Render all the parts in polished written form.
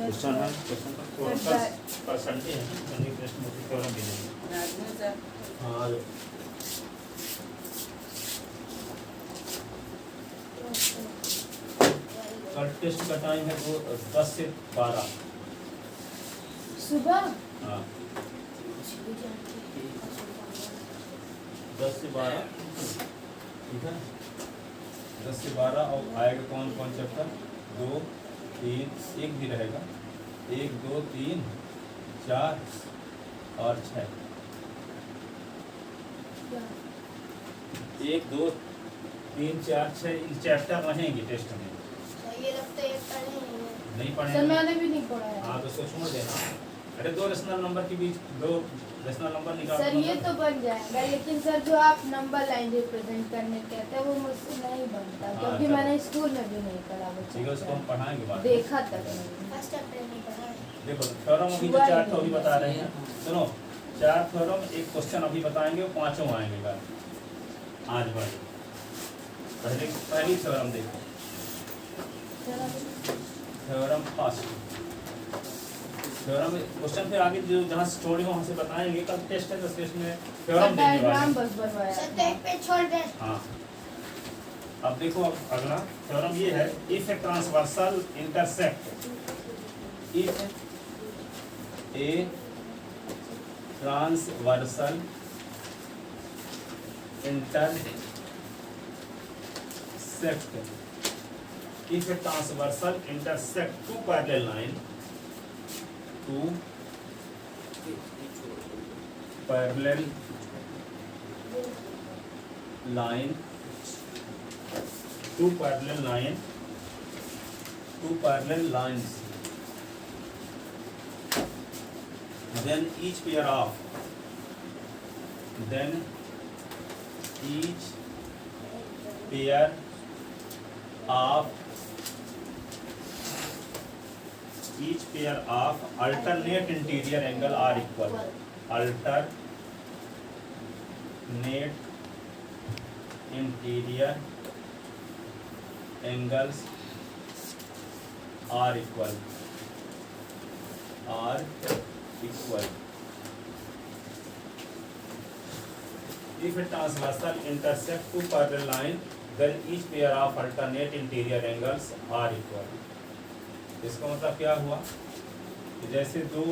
Question है, question का percentage है, यानी कृष्णमूर्ति थ्योरम भी नहीं। हाँ कल टेस्ट का टाइम है वो 10 से 12 सुबह। हाँ 10 से 12 ठीक है, 10 से 12 और आएगा कौन कौन चैप्टर 2 3 एक भी रहेगा 1 2 3 4 और 6 1 2 3 4 6 इन चैप्टर रहेंगे टेस्ट में। ये लगता है पढ़े नहीं पढ़े सर मैंने भी नहीं पढ़ा है। हाँ तो उसको छोड़ देना। अरे दो रेशनल नंबर के बीच दो रेशनल नंबर निकाल सर ये तो बन जाएगा, लेकिन सर जो आप नंबर लाइन रिप्रेजेंट करने कहते हैं वो मुझसे नहीं बनता, हाँ, क्योंकि चलो। मैंने स्कूल में भी नहीं पढ़ा वो ठीक है, उसको हम पढ़ाएंगे बाद में। देखा तक नहीं। फर्स्ट चैप्टर नहीं पढ़ा है। देखो थ्योरम अभी तो 4 तो अभी बता रहे हैं, सुनो 4 थ्योरम एक क्वेश्चन अभी बताएंगे, वो 5 आएंगे कल आज बढ़। पहली थ्योरम देखो, थ्योरम फर्स्ट थ्योरम क्वेश्चन फिर आगे जो जहाँ से छोड़े हो वहाँ से बताएंगे, कल टेस्ट है तो टेस्ट में थ्योरम देने वाले डायग्राम हैं। बस बनवाया सर तो एक पे छोड़ दे। हाँ अब देखो, अब अगला थ्योरम ये है, if a transversal intersect, if a transversal intersect, if a transversal intersect two parallel line, two parallel line, two parallel lines, then each pair of alternate interior angle are equal, alternate interior angles are equal, if a transversal intersect two parallel line, then each pair of alternate interior angles are equal। इसका मतलब क्या हुआ कि जैसे दो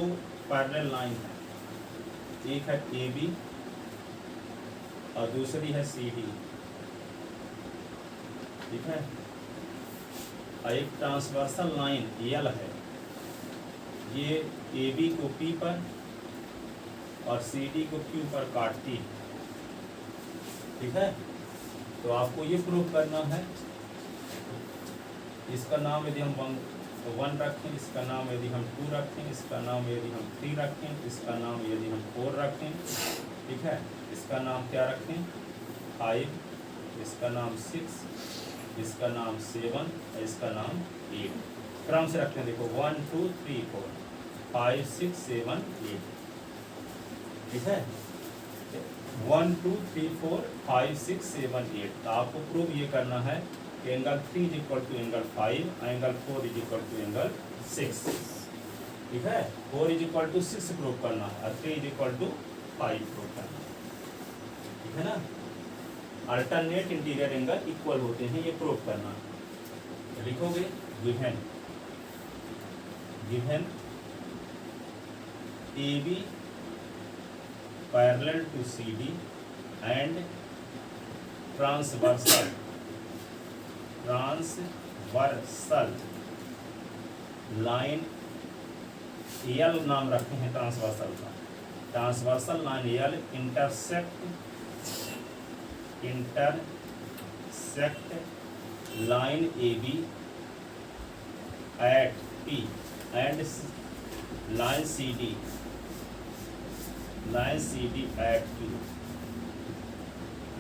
parallel line है, एक है AB और दूसरी है CD, ठीक है, और एक ट्रांसवर्सल लाइन L है, ये AB को P पर और CD को Q पर काटती है, ठीक है। तो आपको ये प्रूव करना है, इसका नाम यदि हम 1 रखें, इसका नाम यदि हम 2 रखें, इसका नाम यदि हम 3 रखें, इसका नाम यदि हम 4 रखें, ठीक है, इसका नाम क्या रखें 5, इसका नाम 6, इसका नाम 7, इसका नाम 8, क्रम से रखते हैं। देखो 1 2 3 4 5 6 7 8, ठीक है, 1 2 3 4 5 6 7 8। तो आपको प्रूव ये करना है कि angle 3 is equal to angle 5, angle 4 is equal to angle 6, ठीक है, 4 इज इक्वल टू 6 प्रूव करना है और 3 इज इक्वल टू 5 प्रूव करना है, ठीक है ना। अल्टरनेट इंटीरियर एंगल इक्वल होते हैं, ये प्रूव करना है। तो लिखोगे given AB parallel to CD and transversal line L नाम रखे हैं ट्रांसवर्सल का, transversal line L intersect line AB at P and line CD at Q,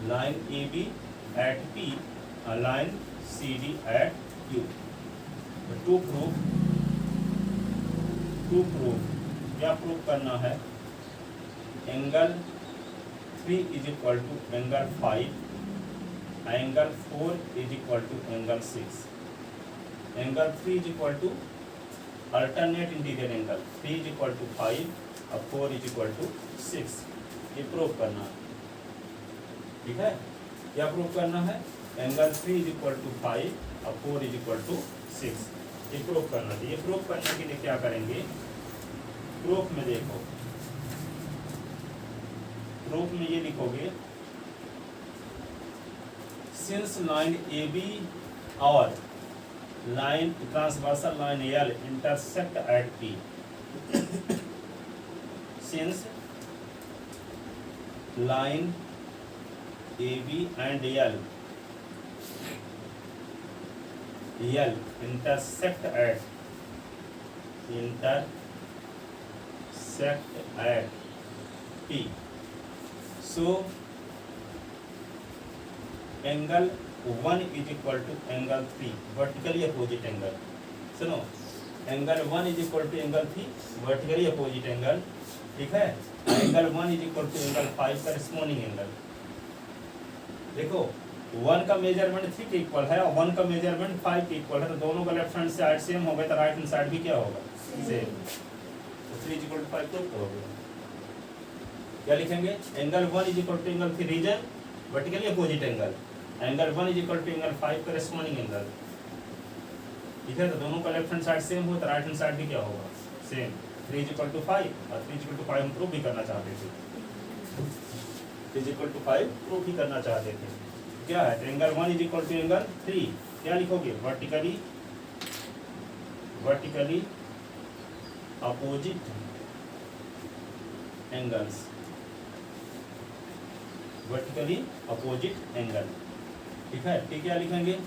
line AB at P, line CD at Q। To proof क्या proof करना है, angle 3 is equal to angle 5, angle 4 is equal to angle 6, angle 3 is equal to alternate interior angle 3 is equal to 5 और 4 is equal to 6, ये prove करना है। ठीक है, क्या प्रूव करना है? एंगल 3 इज इक्वल टू 5 और 4 इज इक्वल टू 6, ये प्रूव करना है। ये प्रूव करने के लिए क्या करेंगे? प्रूफ में देखो, प्रूफ में ये लिखोगे, सिंस लाइन ए बी और line transversal line L intersect at P, since line A B and L intersect at P. So angle 1 is equal to angle 3, vertically opposite angle. सुनो, angle 1 is equal to angle 3, vertically opposite angle. ठीक है, angle 1 is equal to angle 5 corresponding angle. देखो 1 का measurement 3 के equal है और 1 का measurement 5 के इक्वल है, तो दोनों का लेफ्ट हैंड साइड सेम हो गया, तो राइट हैंड साइड भी क्या होगा? सेम। तो 3 इक्वल टू 5 प्रूव करोगे। क्या लिखेंगे? Angle 1 is equal to angle 3 reason vertically opposite angle, angle 1 is equal to angle 5 corresponding angle. ठीक है, तो दोनों का लेफ्ट हैंड साइड सेम हो तो राइट हैंड साइड भी क्या होगा? सेम। 3 इज इक्वल टू 5 और 3 इज इक्वल टू 5 हम प्रूव भी करना चाहते थे, 3 इज इक्वल टू 5 प्रूव भी करना चाहते थे। क्या है? Angle 1 is equal to angle 3, क्या लिखोगे? Vertically opposite angles, vertically opposite angle. ठीक है, ठीक, क्या लिखेंगे?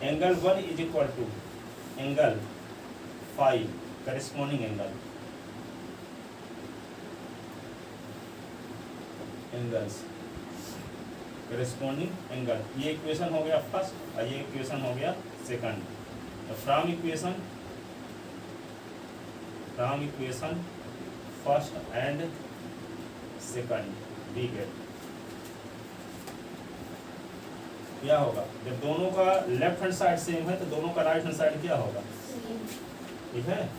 Angle 1 is equal to angle 5 corresponding angle, angles corresponding angle. ये इक्वेशन हो गया फर्स्ट और ये इक्वेशन हो गया सेकंड। तो from equation first and second we get, क्या होगा? जब दोनों का लेफ्ट हैंड साइड सेम है तो दोनों का राइट हैंड साइड क्या होगा? ठीक है,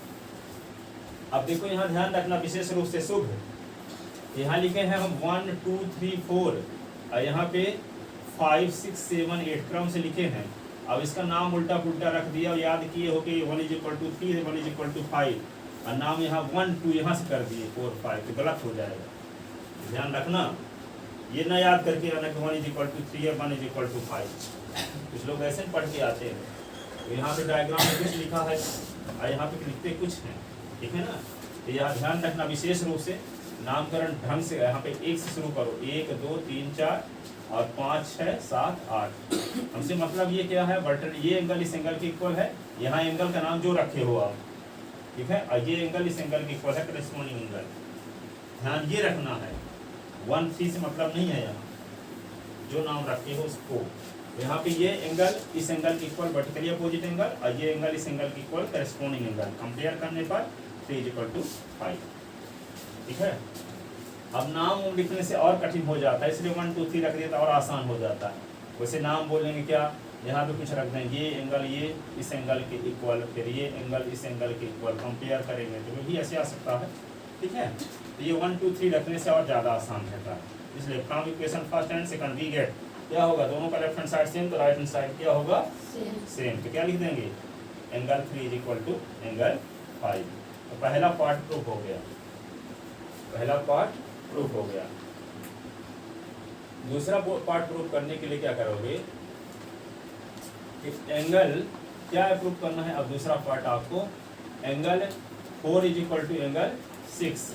अब देखो यहाँ ध्यान रखना विशेष रूप से शुभ, यहाँ लिखे हैं हम 1 2 3 4 और यहाँ पे 5 6 7 8 क्रम से लिखे हैं। अब इसका नाम उल्टा पुल्टा रख दिया और याद किए हो कि 1 is equal to 3 1 is equal to 5 और नाम यहाँ 1 2 यहाँ से कर दिए 4 5, तो गलत हो जाएगा, ध्यान रखना। ये ना याद करके आना कि 1 इज इक्वल टू 3 है 1 इज इक्वल टू 5, कुछ लोग ऐसे पढ़ के आते हैं। तो यहाँ पे डायग्राम में कुछ लिखा है और यहाँ पे लिखते कुछ हैं, ठीक है ना। तो यहाँ ध्यान रखना विशेष रूप से नामकरण ढंग से, यहाँ पे 1 से शुरू करो, 1 2 3 4 और 5 6 7 8। हमसे मतलब ये क्या है? वर्टिकल, ये एंगल इस एंगल के इक्वल है, यहाँ एंगल का नाम जो रखे हो आप, ठीक है, और ये एंगल इस एंगल के इक्वल है, करेस्पॉन्डिंग एंगल। ध्यान ये रखना है, 1 3 से मतलब नहीं है, यहाँ जो नाम रखे हो उसको। यहाँ पे ये एंगल इस एंगल के इक्वल वर्टिकली अपोजिट एंगल और ये एंगल इस एंगल के इक्वल करेस्पॉन्डिंग एंगल, कंपेयर करने पर 3 = 5, ठीक है। अब नाम लिखने से और कठिन हो जाता है, इसलिए 1 2 3 रख दिया तो और आसान हो जाता है। वैसे नाम बोलेंगे क्या, यहाँ पे कुछ रख देंगे, ये एंगल ये इस एंगल के इक्वल, फिर ये एंगल इस एंगल के इक्वल, कंपेयर करेंगे तो भी ऐसे आ सकता है, ठीक है। तो ये 1 2 3 रखने से और ज़्यादा आसान रहता है, इसलिए from equation first and second we get, क्या होगा, दोनों का लेफ्ट हैंड साइड सेम तो राइट हैंड साइड क्या होगा, सेम। तो क्या लिख देंगे, एंगल 3 = एंगल 5। तो पहला पार्ट प्रूफ हो गया, पहला पार्ट प्रूफ हो गया। दूसरा पार्ट प्रूफ करने के लिए क्या करोगे, एंगल क्या है प्रूफ करना है। अब दूसरा पार्ट आपको एंगल 4 = एंगल 6,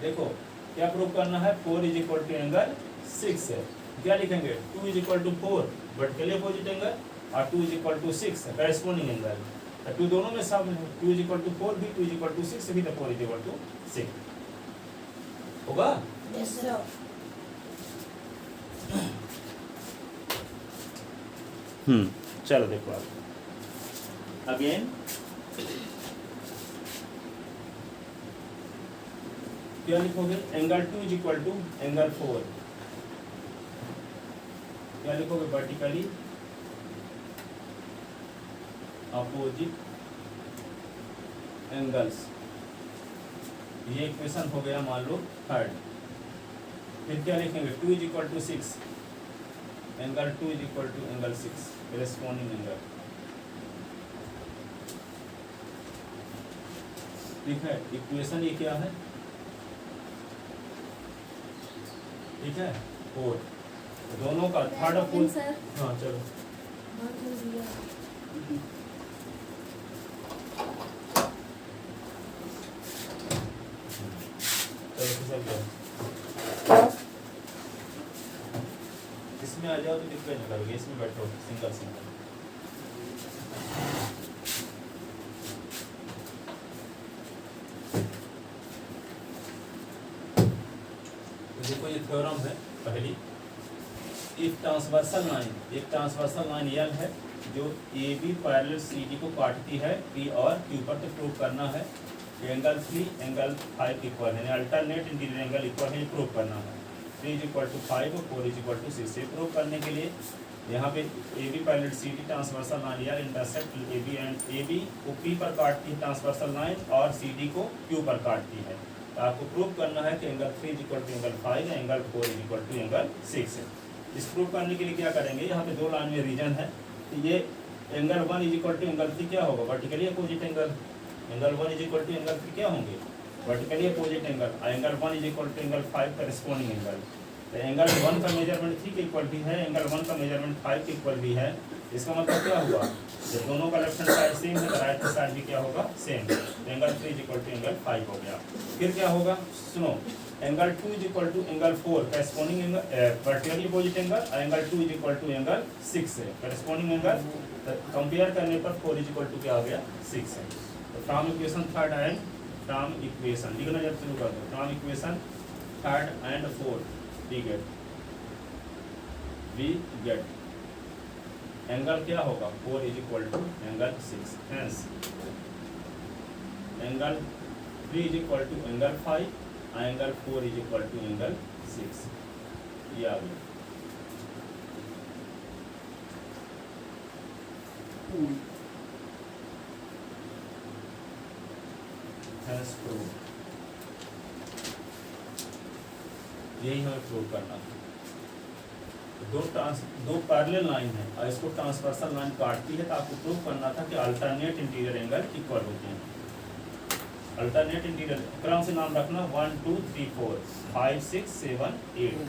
देखो क्या प्रूफ करना है, 4 = एंगल 6 है। क्या लिखेंगे, 2 = 4 वर्टिकली अपोजिट एंगल और 2 = 6 करेस्पॉन्डिंग एंगल। तो दोनों में शामिल है, 2 = 4 भी 2 = 6 भी, तो 4 = 6 होगा। Yes sir. चलो देखो आप अगेन, क्या लिखोगे, एंगल 2 = एंगल 4, क्या लिखोगे, वर्टिकली अपोजिट एंगल्स। ये इक्वेशन हो गया मान लो थर्ड। फिर क्या लिखेंगे, 2 is equal to 6, angle 2 is equal to angle 6 corresponding angle. ठीक है, इक्वेशन ये क्या है, ठीक है 4, दोनों का थर्ड और लेकिन फोर्थ। सर हाँ चलो, बहुत जल्दी है। चलो फिसल जाओ, इसमें आ जाओ तो दिक्कत नहीं करोगे, इसमें बैठो सिंगल सिंगल। तो देखो ये थ्योरम है पहली, एक ट्रांसवर्सल लाइन, एक ट्रांसवर्सल लाइन यल है जो A B parallel C D को काटती है पी और क्यू पर, तो प्रूव करना है एंगल 3 एंगल 5 इक्वल है, अल्टरनेट इंटीरियर एंगल इक्वल है, ये प्रूव करना है। 3 इज इक्वल टू 5 और 4 इज इक्वल टू 6। ये प्रूव करने के लिए यहाँ पे A B parallel C D transversal line L intersect A B and A B को पी पर काटती है ट्रांसवर्सल लाइन और सी डी को क्यू पर काटती है। तो आपको प्रूव करना है कि angle 3 is equal to angle 5 है, angle 4 is equal to angle 6 है। इस प्रूव करने के लिए क्या करेंगे, यहाँ पे दो लाइन में रीजन है, तो ये angle 1 is equal to angle 3 क्या होगा, vertically opposite angle. Angle 1 is equal to angle 3 क्या होंगे, vertically opposite angle. Angle 1 is equal to angle 5 corresponding angle. तो एंगल 1 का मेजरमेंट 3 के इक्वल भी है, एंगल 1 का मेजरमेंट 5 के इक्वल भी है। इसका मतलब क्या हुआ, जब दोनों का लेफ्ट हैंड साइड सेम है तो राइट हैंड साइड भी क्या होगा, same. Angle 3 is equal to angle 5 हो गया। फिर क्या होगा, सुनो, angle 2 is equal to angle 4 corresponding angle, vertically opposite angle. Angle 2 is equal to angle 6 है करेस्पॉन्डिंग एंगल। कंपेयर करने पर 4 इज इक्वल टू क्या हो गया, 6 है। तो from equation third and from equation लिखना जब शुरू कर दो, from equation third and fourth we get angle क्या होगा, 4 is equal to angle 6। Hence angle 3 is equal to angle 5, angle 4 is equal to angle 6। ये आ गया। हेंस प्रूव, यही हमें प्रूव करना है। दो पैरेलल लाइन है और इसको ट्रांसवर्सल लाइन काटती है, तो आपको प्रूव करना था कि अल्टरनेट इंटीरियर एंगल इक्वल होते हैं। अल्टरनेट इंटीरियर क्रम से नाम रखना 1 2 3 4 5 6 7 8।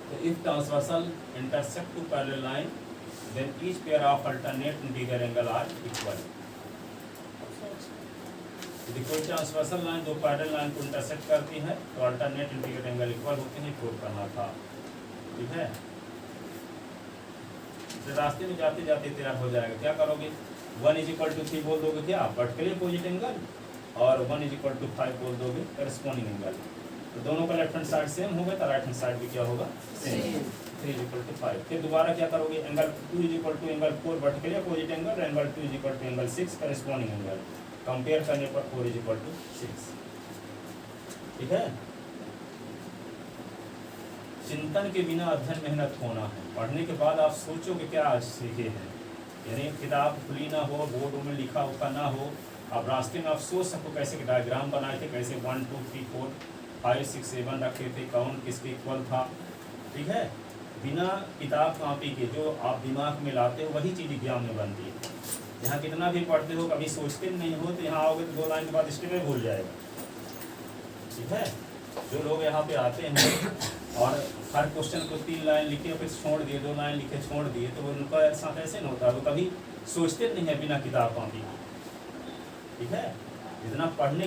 तो if transversal intersect two parallel line then each pair of alternate interior angle are equal। यदि कोई ट्रांसवर्सल लाइन दो पैरेलल लाइन को इंटरसेक्ट करती है तो अल्टरनेट इंटीरियर एंगल इक्वल होते हैं, प्रूव करना था। ठीक है, तो रास्ते में जाते जाते तेरा हो जाएगा। क्या करोगे, 1 इज इक्वल टू 3 बोल दोगे क्या, वर्टिकली अपोजिट एंगल, और 1 इज इक्वल टू 5 बोल दोगे करेस्पॉन्डिंग एंगल। तो दोनों का लेफ्ट हैंड साइड सेम होगा तो राइट हैंड साइड भी क्या होगा, सेम। 3 is equal to 5। फिर दोबारा क्या करोगे, angle 2 is equal to angle 4 vertically opposite angle, angle 2 is equal to angle 6 corresponding angle. Compare करने पर 4 इज इक्वल टू 6। ठीक है, चिंतन के बिना अध्ययन मेहनत होना है। पढ़ने के बाद आप सोचो कि क्या आज सीखे हैं, यानी किताब खुली ना हो, बोर्ड में लिखा उखा ना हो, आप रास्ते में आप सोच सको कैसे डायग्राम बनाए थे, कैसे 1 2 3 4 5 6 7 रखे थे, कौन किसके इक्वल था। ठीक है, बिना किताब कॉपी के जो आप दिमाग में लाते हो वही चीज़ एग्जाम में बनती है। यहाँ कितना भी पढ़ते हो, कभी सोचते नहीं हो, तो यहाँ आओगे तो 2 लाइन के बाद स्टेप में भूल जाएगा। ठीक है, जो लोग यहाँ पे आते हैं और हर क्वेश्चन को 3 लाइन लिखे फिर छोड़ दिए, 2 लाइन लिखे छोड़ दिए, तो उनका साथ ऐसे नहीं होता, वो कभी सोचते नहीं है बिना किताब कॉपी। ठीक है, जितना पढ़ने